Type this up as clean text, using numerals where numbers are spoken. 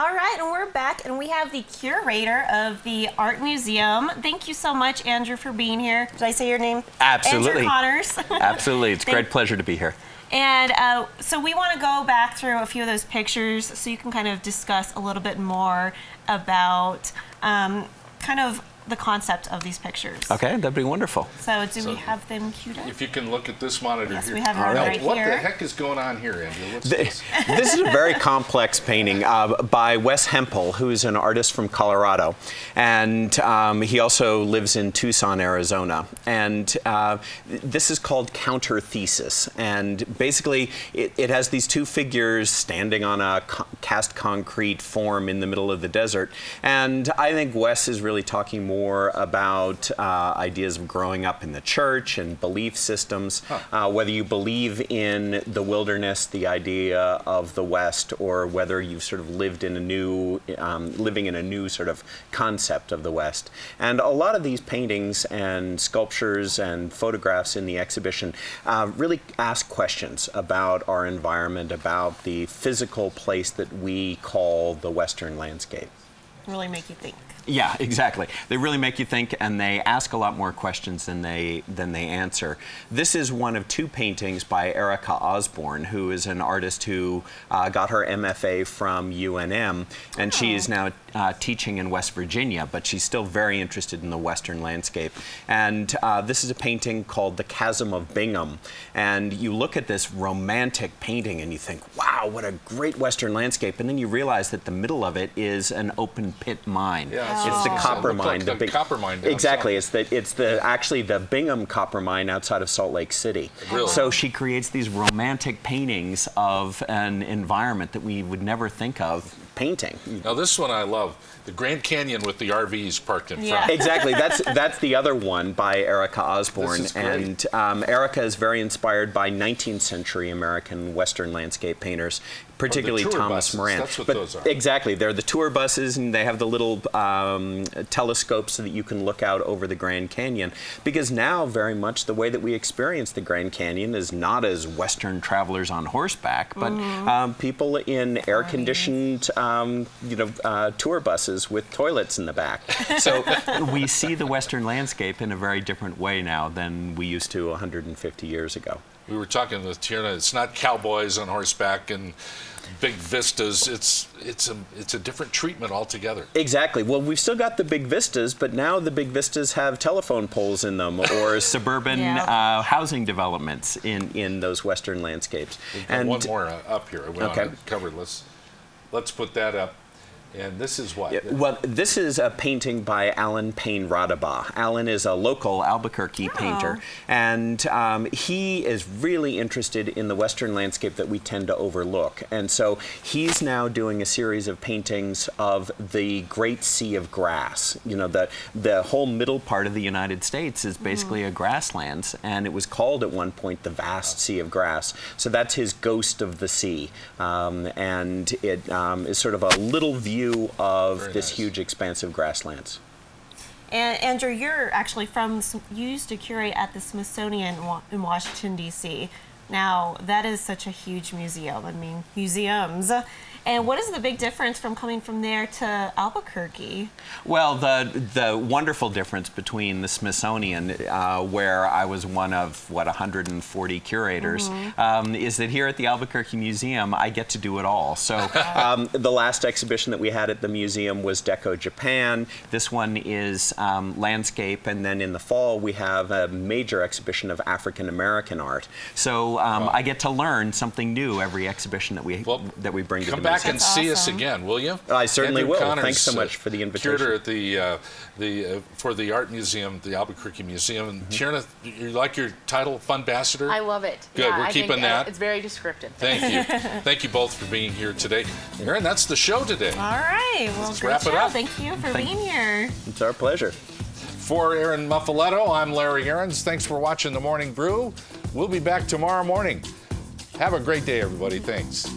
All right, and we're back, and we have the curator of the Art Museum. Thank you so much, Andrew, for being here. Did I say your name? Absolutely. Andrew Connors. Absolutely. It's a great pleasure to be here. And so we want to go back through a few of those pictures so you can kind of discuss a little bit more about kind of the concept of these pictures. Okay, that'd be wonderful. So we have them queued up? If you can look at this monitor Yes, here. we have it right here. What the heck is going on here, Andrew? What's this? This is a very complex painting by Wes Hempel, who's an artist from Colorado. And he also lives in Tucson, Arizona. And this is called Counter Thesis. And basically, it has these two figures standing on a cast concrete form in the middle of the desert. And I think Wes is really talking more about ideas of growing up in the church and belief systems, whether you believe in the wilderness, the idea of the West, or whether you've sort of lived in a new, living in a new sort of concept of the West. And a lot of these paintings and sculptures and photographs in the exhibition really ask questions about our environment, about the physical place that we call the Western landscape. Really make you think. Yeah, exactly. They really make you think, and they ask a lot more questions than they answer. This is one of two paintings by Erica Osborne, who is an artist who got her MFA from UNM, and she is now teaching in West Virginia, but she's still very interested in the Western landscape. And this is a painting called The Chasm of Bingham. And you look at this romantic painting and you think, wow, what a great Western landscape. And then you realize that the middle of it is an open pit mine. Yeah, it's the copper mine. Like the copper mine. Exactly. It's actually the Bingham copper mine outside of Salt Lake City. Really? So she creates these romantic paintings of an environment that we would never think of painting. Now this one I love, the Grand Canyon with the RVs parked in front. Exactly. That's the other one by Erica Osborne. This is great. And Erica is very inspired by 19th century American Western landscape painters, particularly Thomas buses. Moran. That's what those are. Exactly. They're the tour buses, and they have the little telescopes so that you can look out over the Grand Canyon. Because now, very much the way that we experience the Grand Canyon is not as Western travelers on horseback, but people in air-conditioned tour buses with toilets in the back. So we see the Western landscape in a very different way now than we used to 150 years ago. We were talking with Tierna, it's not cowboys on horseback and big vistas, it's a different treatment altogether. Exactly. Well, we've still got the big vistas, but now the big vistas have telephone poles in them or suburban housing developments in those Western landscapes. We've got one more up here. We want to cover. Let's put that up. And this is what? Well, this is a painting by Alan Payne Radaba. Alan is a local Albuquerque painter, and he is really interested in the Western landscape that we tend to overlook. And so he's now doing a series of paintings of the Great Sea of Grass. You know, the whole middle part of the United States is basically a grasslands, and it was called at one point the Vast Sea of Grass. So that's his Ghost of the Sea, and it is sort of a little view of this huge expanse of grasslands. And Andrew, you're actually you used to curate at the Smithsonian in Washington, D.C. Now, that is such a huge museum. I mean, museums. And what is the big difference from coming from there to Albuquerque? Well, the wonderful difference between the Smithsonian, where I was one of, 140 curators, is that here at the Albuquerque Museum, I get to do it all. So the last exhibition that we had at the museum was Deco Japan. This one is landscape, and then in the fall, we have a major exhibition of African American art. So I get to learn something new every exhibition that we bring to the museum. Back and see us again, will you? I certainly Andrew will. Connors, Thanks so much for the invitation. Curator at for the Art Museum, the Albuquerque Museum. And Tierna, you like your title, Funbassador? I love it. Good, yeah, we're keeping that. It's very descriptive. Thank you. Thank you both for being here today. Aaron, that's the show today. All right. Well, Let's wrap it up. Thank you for being here. It's our pleasure. For Aaron Muffaletto, I'm Larry Aarons. Thanks for watching The Morning Brew. We'll be back tomorrow morning. Have a great day, everybody. Thanks.